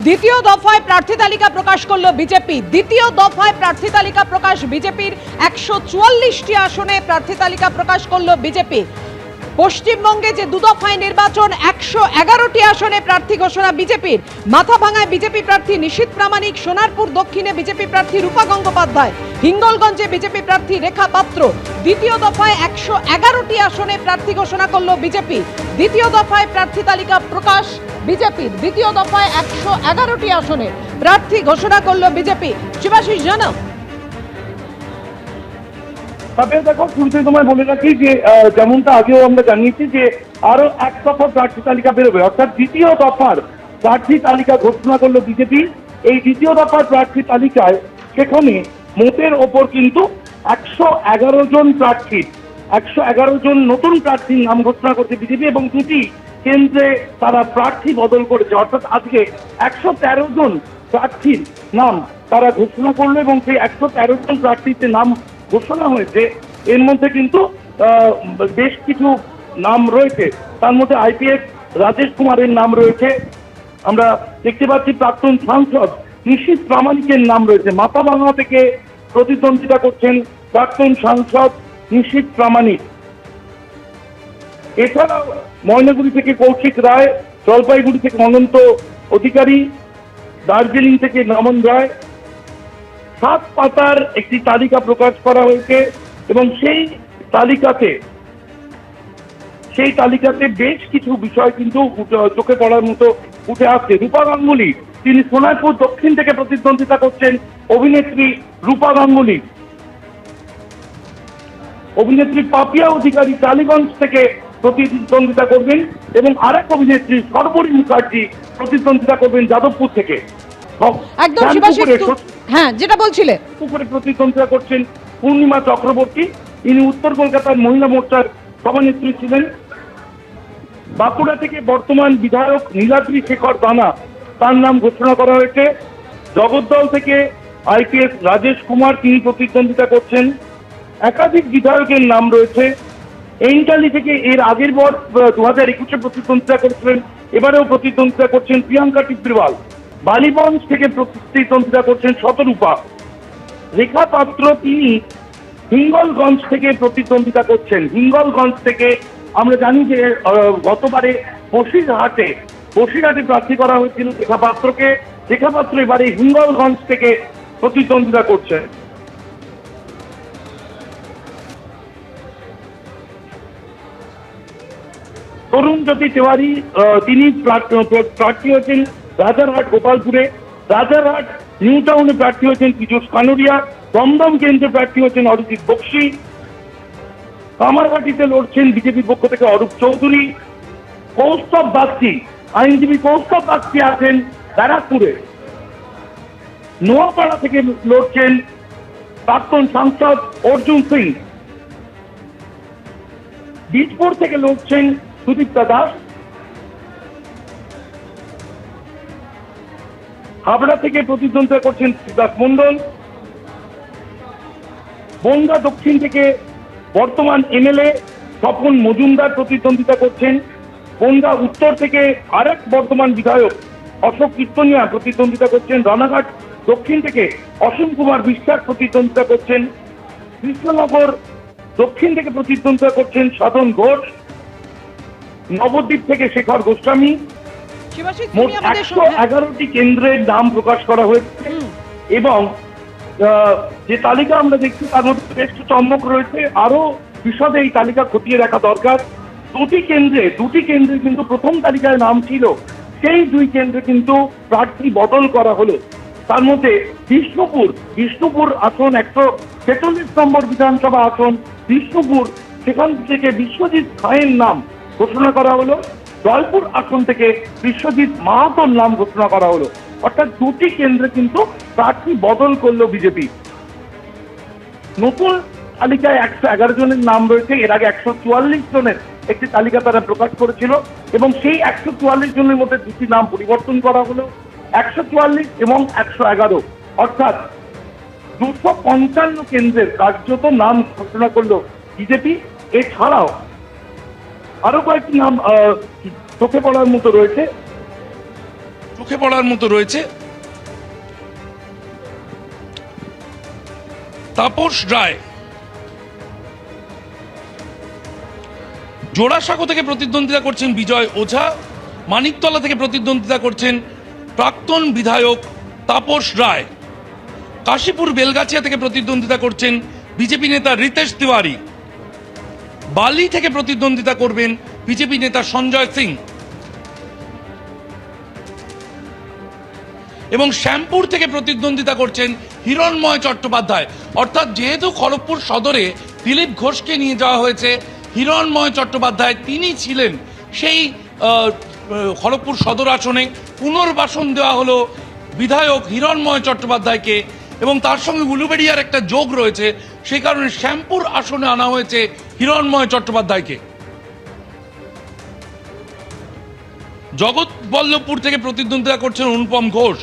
দ্বিতীয় দফায় প্রার্থী তালিকা প্রকাশ করলো বিজেপি। দ্বিতীয় দফায় প্রার্থী তালিকা প্রকাশ বিজেপির। 144টি আসনে প্রার্থী তালিকা প্রকাশ করলো বিজেপি। পশ্চিমবঙ্গে যে দুদফায় নির্বাচন, 111টি আসনে প্রার্থী ঘোষণা বিজেপির। মাথাভাঙায় বিজেপি প্রার্থী নিশীথ প্রামাণিক, সোনারপুর দক্ষিণে বিজেপি প্রার্থী রূপা গঙ্গোপাধ্যায়, হিঙ্গলগঞ্জে বিজেপি প্রার্থী রেখা পাত্র। দ্বিতীয় দফায় 111টি আসনে প্রার্থী ঘোষণা করলো বিজেপি। দ্বিতীয় দফায় প্রার্থী তালিকা প্রকাশ বিজেপির। দ্বিতীয় দফায় 111টি আসনে প্রার্থী ঘোষণা করলো বিজেপি। শিবাশিস জানা। তবে দেখো, শুরুতে তোমায় বলে রাখি যে যেমনটা আগেও আমরা জানিয়েছি যে আরো এক দফা প্রার্থী তালিকা বেরোবে, অর্থাৎ দ্বিতীয় দফার প্রার্থী তালিকা ঘোষণা করলো বিজেপি। এই দ্বিতীয় দফার প্রার্থী তালিকায় সেখানে মোটের ওপর কিন্তু 111 জন প্রার্থী, 111 জন নতুন প্রার্থীর নাম ঘোষণা করছে বিজেপি, এবং দুটি কেন্দ্রে তারা প্রার্থী বদল করেছে। অর্থাৎ আজকে 113 জন প্রার্থীর নাম তারা ঘোষণা করলো, এবং সেই 113 জন প্রার্থীর যে নাম ঘোষণা হয়েছে এর মধ্যে কিন্তু বেশ কিছু নাম রয়েছে। তার মধ্যে আইপিএস রাজেশ কুমারের নাম রয়েছে, আমরা দেখতে পাচ্ছি প্রাক্তন সাংসদ নিশীথ প্রামাণিকের নাম রয়েছে। মাথাভাঙা থেকে প্রতিদ্বন্দ্বিতা করছেন প্রাক্তন সাংসদ নিশীথ প্রামাণিক। এছাড়াও ময়নাগুড়ি থেকে কৌশিক রায়, জলপাইগুড়ি থেকে অনন্ত অধিকারী, দার্জিলিং থেকে নমন রায়। 7 পাতার একটি তালিকা প্রকাশ করা হয়েছে, এবং সেই তালিকাতে বেশ কিছু বিষয় কিন্তু চোখে পড়ার মতো উঠে আসছে। রূপা গাঙ্গুলি, তিনি সোনারপুর দক্ষিণ থেকে প্রতিদ্বন্দ্বিতা করছেন। অভিনেত্রী রূপা গাঙ্গুলি। অভিনেত্রী পাপিয়া অধিকারী টালিগঞ্জ থেকে প্রতিদ্বন্দ্বিতা করবেন, এবং আরেক অভিনেত্রী সর্বরী মুখার্জি প্রতিদ্বন্দ্বিতা করবেন যাদবপুর থেকে। একদম শিবাশিস, হ্যাঁ যেটা বলছিলে, উপরে প্রতিদ্বন্দ্বিতা করছেন পূর্ণিমা চক্রবর্তী, ইনি উত্তর কলকাতার মহিলা মোর্চার সভানেত্রী ছিলেন। বাঁকুড়া থেকে বর্তমান বিধায়ক নীলাদ্রি শেখর দানা, তার নাম ঘোষণা করা হয়েছে। জগদ্দল থেকে আইপিএস রাজেশ কুমার, তিনি প্রতিদ্বন্দ্বিতা করছেন। একাধিক বিধায়কের নাম রয়েছে। এনটালি থেকে এর আগের বার 2021-এ প্রতিদ্বন্দ্বিতা করেছিলেন, এবারেও প্রতিদ্বন্দ্বিতা করছেন প্রিয়াঙ্কা টিব্রিওয়াল। বালিগঞ্জ থেকে প্রতিদ্বন্দ্বিতা করছেন শতরূপা। রেখা পাত্র, তিনি হিঙ্গলগঞ্জ থেকে প্রতিদ্বন্দ্বিতা করছেন। হিঙ্গলগঞ্জ থেকে আমরা জানি যে গতবারে বসিরহাটে প্রার্থী করা হয়েছিল রেখা পাত্রকে। রেখা পাত্র এবারে হিঙ্গলগঞ্জ থেকে প্রতিদ্বন্দ্বিতা করছেন। তরুণজ্যোতি তেওয়ারি, তিনি প্রার্থী হয়েছেন রাজারহাট গোপালপুরে। রাজারহাট নিউ টাউনে প্রার্থী হয়েছেন পীযূষ কানুরিয়া। দমদম কেন্দ্রে প্রার্থী হয়েছেন অরিজিৎ বক্সি। কামারহাটিতে লড়ছেন বিজেপির পক্ষ থেকে অরূপ চৌধুরী। কৌস্তব বাগচি, আইনজীবী কৌস্তব বাগচি আছেন ব্যারাকপুরে। নোয়াপাড়া থেকে লড়ছেন প্রাক্তন সাংসদ অর্জুন সিং। বীজপুর থেকে লড়ছেন সুদীপ্তা দাস। হাবড়া থেকে প্রতিদ্বন্দ্বিতা করছেন শিবদাস মন্ডল। বনগা দক্ষিণ থেকে বর্তমান এমএলএ স্বপন মজুমদার প্রতিদ্বন্দ্বিতা করছেন। বনগা উত্তর থেকে আরেক বর্তমান বিধায়ক অশোক কীর্তনিয়া প্রতিদ্বন্দ্বিতা করছেন। রানাঘাট দক্ষিণ থেকে অসীম কুমার বিশ্বাস প্রতিদ্বন্দ্বিতা করছেন। কৃষ্ণনগর দক্ষিণ থেকে প্রতিদ্বন্দ্বিতা করছেন সাধন ঘোষ। নবদ্বীপ থেকে শেখর গোস্বামী। মোট 111টি কেন্দ্রের নাম প্রকাশ করা হয়েছে, এবং যে তালিকা আমরা দেখছি তার মধ্যে বেশ কিছু চমক রয়েছে। আরো বিশদে এই তালিকা খতিয়ে দেখা দরকার। দুটি কেন্দ্রে কিন্তু প্রথম তালিকায় নাম ছিল, সেই 2 কেন্দ্রে কিন্তু প্রার্থী বদল করা হলো। তার মধ্যে বিষ্ণুপুর আসন 146 নম্বর বিধানসভা আসন বিষ্ণুপুর, সেখান থেকে বিশ্বজিৎ খাঁয়ের নাম ঘোষণা করা হলো। জয়পুর আসন থেকে বিশ্বজিৎ মাহাতোর নাম ঘোষণা করা হলো। অর্থাৎ 2টি কেন্দ্রে কিন্তু প্রার্থী বদল করলো বিজেপি। নতুন তালিকায় 111 জনের নাম রয়েছে। এর আগে 144 জনের একটি তালিকা তারা প্রকাশ করেছিল, এবং সেই 144 জনের মধ্যে 2টি নাম পরিবর্তন করা হলো। 144 এবং 111, অর্থাৎ 255 কেন্দ্রের কার্যত নাম ঘোষণা করলো বিজেপি। এছাড়াও আরো কয়েকটি নাম চোখে পড়ার মতো রয়েছে। চোখে পড়ার মতো রয়েছে তাপস রায়, জোড়াসাঁকো থেকে প্রতিদ্বন্দ্বিতা করছেন বিজয় ওঝা, মানিকতলা থেকে প্রতিদ্বন্দ্বিতা করছেন প্রাক্তন বিধায়ক তাপস রায়, কাশীপুর বেলগাছিয়া থেকে প্রতিদ্বন্দ্বিতা করছেন বিজেপি নেতা রিতেশ তিওয়ারি, বালি থেকে প্রতিদ্বন্দ্বিতা করবেন বিজেপি নেতা সঞ্জয় সিং এবং শ্যামপুর থেকে প্রতিদ্বন্দ্বিতা করছেন হিরণময় চট্টোপাধ্যায়। অর্থাৎ যেহেতু খড়গপুর সদরে দিলীপ ঘোষকে নিয়ে যাওয়া হয়েছে, হিরণময় চট্টোপাধ্যায় তিনি ছিলেন সেই খড়গপুর সদর আসনে, পুনর্বাসন দেওয়া হলো বিধায়ক হিরণময় চট্টোপাধ্যায়কে এবং তার সঙ্গে উলুবেড়িয়ার একটা যোগ রয়েছে, সেই কারণে শ্যামপুর আসনে আনা হয়েছে হিরণময় চট্টোপাধ্যায়কে। জগৎবল্লভপুর থেকে প্রতিদ্বন্দ্বিতা করছেন অনুপম ঘোষ,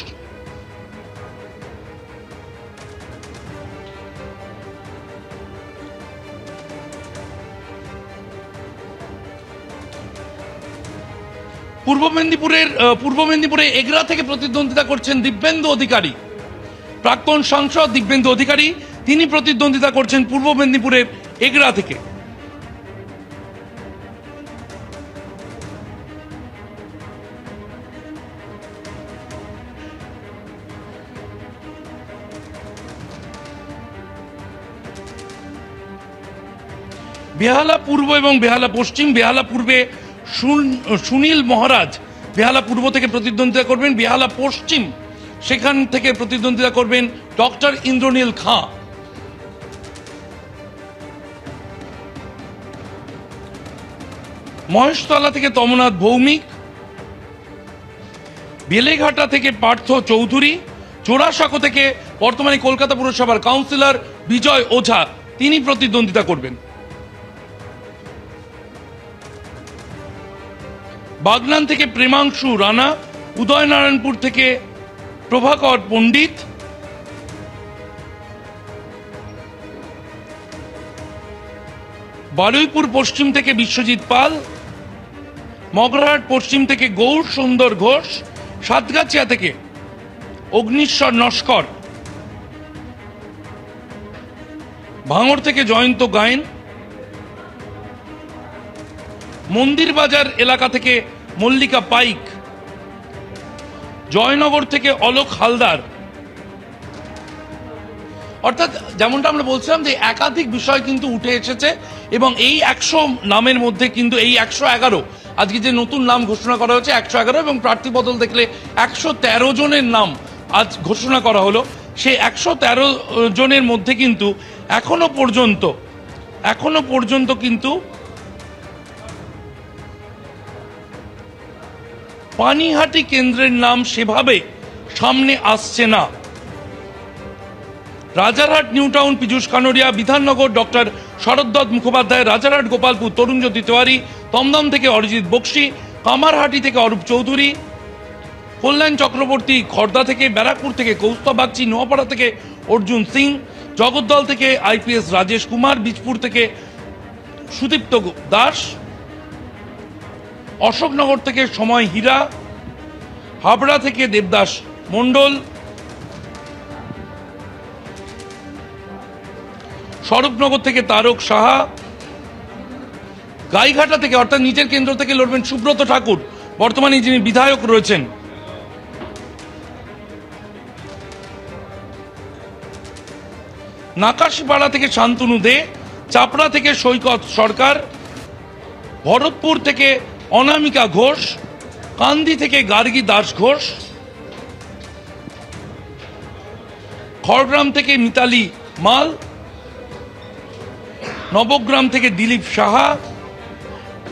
পূর্ব মেদিনীপুরে এগরা থেকে প্রতিদ্বন্দ্বিতা করছেন দিব্যেন্দু অধিকারী, প্রাক্তন সাংসদ দিব্যেন্দু অধিকারী তিনি প্রতিদ্বন্দ্বিতা করছেন পূর্ব মেদিনীপুরের এগরা থেকে। বেহালা পূর্ব এবং বেহালা পশ্চিম, বেহালা পূর্বে সুনীল মহারাজ বেহালা পূর্ব থেকে প্রতিদ্বন্দ্বিতা করবেন, বেহালা পশ্চিম সেখান থেকে প্রতিদ্বন্দ্বিতা করবেন ডক্টর ইন্দ্রনীল খাঁ। মহেশতলা থেকে তমনাথ ভৌমিক, বেলেঘাটা থেকে পার্থ চৌধুরী, জোড়াসাঁকো থেকে বর্তমানে কলকাতা পুরসভার কাউন্সিলর বিজয় ওঝা তিনি প্রতিদ্বন্দ্বিতা করবেন। বাগনান থেকে প্রেমাংশু রানা, উদয়নারায়ণপুর থেকে প্রভাকর পণ্ডিত, বারুইপুর পশ্চিম থেকে বিশ্বজিৎ পাল, মগরাহাট পশ্চিম থেকে গৌর সুন্দর ঘোষ, সাতগাছিয়া থেকে অগ্নিশ্বর নস্কর, ভাঙড় থেকে জয়ন্ত গায়েন, মন্দির বাজার এলাকা থেকে মল্লিকা পাইক, জয়নগর থেকে অলোক হালদার। অর্থাৎ যেমনটা আমরা বলছিলাম যে একাধিক বিষয় কিন্তু উঠে এসেছে এবং এই 100 নামের মধ্যে কিন্তু এই 111 আজকে যে নতুন নাম ঘোষণা করা হয়েছে 111 এবং প্রার্থী বদল দেখলে 113 জনের নাম আজ ঘোষণা করা হলো। সেই 113 জনের মধ্যে কিন্তু এখনো পর্যন্ত কিন্তু পানিহাটি কেন্দ্রের নাম সেভাবে সামনে আসছে না। Rajarhat new town Piyush Kanoria, Bidhannagar doctor Sharad Dutta Mukhopadhyay, Rajarhat Gopalpur Tarunjyoti Tiwari, Dumdum থেকে অরিজিৎ বক্সি, কামারহাটি থেকে অরূপ চৌধুরী, কল্যাণ চক্রবর্তী খড়দা থেকে, ব্যারাকপুর থেকে কৌস্তব বাগচি, নোয়াপাড়া থেকে অর্জুন সিং, জগদ্দল থেকে আইপিএস রাজেশ কুমার, বীজপুর থেকে সুদীপ্ত দাস, অশোকনগর থেকে সময় হীরা, হাবড়া থেকে দেবদাস মণ্ডল, স্বরূপনগর থেকে তারক সাহা, গাইঘাটা থেকে অর্থাৎ নিচের কেন্দ্র থেকে লড়বেন সুব্রত ঠাকুর, বর্তমানে যিনি বিধায়ক রয়েছেন। নাকাশিপাড়া থেকে শান্তনু দে, চাপড়া থেকে সৈকত সরকার, ভরতপুর থেকে অনামিকা ঘোষ, কান্দি থেকে গার্গী দাস ঘোষ, খড়গ্রাম থেকে মিতালি মাল, নবগ্রাম থেকে দিলীপ সাহা,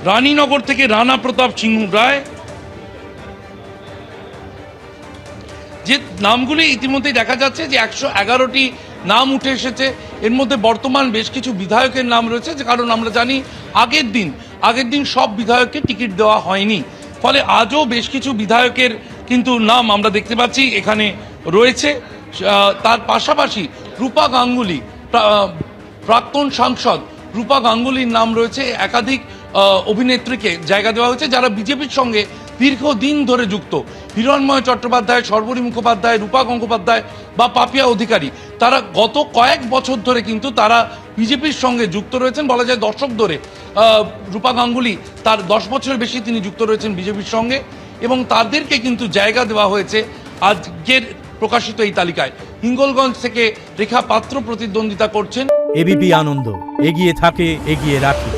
রানীনগর থেকে রানা প্রতাপ সিংহ রায়। যে নামগুলি ইতিমধ্যে দেখা যাচ্ছে যে 111টি নাম উঠে এসেছে, এর মধ্যে বর্তমান বেশ কিছু বিধায়কের নাম রয়েছে, কারণ আমরা জানি আগের দিন সব বিধায়ককে টিকিট দেওয়া হয়নি, ফলে আজও বেশ কিছু বিধায়কের কিন্তু নাম আমরা দেখতে পাচ্ছি এখানে রয়েছে। তার পাশাপাশি রূপা গাঙ্গুলি, প্রাক্তন সাংসদ রূপা গাঙ্গুলির নাম রয়েছে, একাধিক অভিনেত্রীকে জায়গা দেওয়া হয়েছে যারা বিজেপির সঙ্গে দীর্ঘদিন ধরে যুক্ত হিরণময় চট্টোপাধ্যায়, শর্বরী মুখোপাধ্যায়, রূপা গঙ্গোপাধ্যায় বা পাপিয়া অধিকারী, তারা গত কয়েক বছর ধরে কিন্তু তারা বিজেপির সঙ্গে যুক্ত রয়েছেন, বলা যায় দশক ধরে। রূপা গাঙ্গুলি তার 10 বছরের বেশি তিনি যুক্ত রয়েছেন বিজেপির সঙ্গে, এবং তাদেরকে কিন্তু জায়গা দেওয়া হয়েছে আজকের প্রকাশিত এই তালিকায়। হিঙ্গলগঞ্জ থেকে রেখা পাত্র প্রতিদ্বন্দ্বিতা করছেন। এবিপি আনন্দ, এগিয়ে থাকে, এগিয়ে রাখে।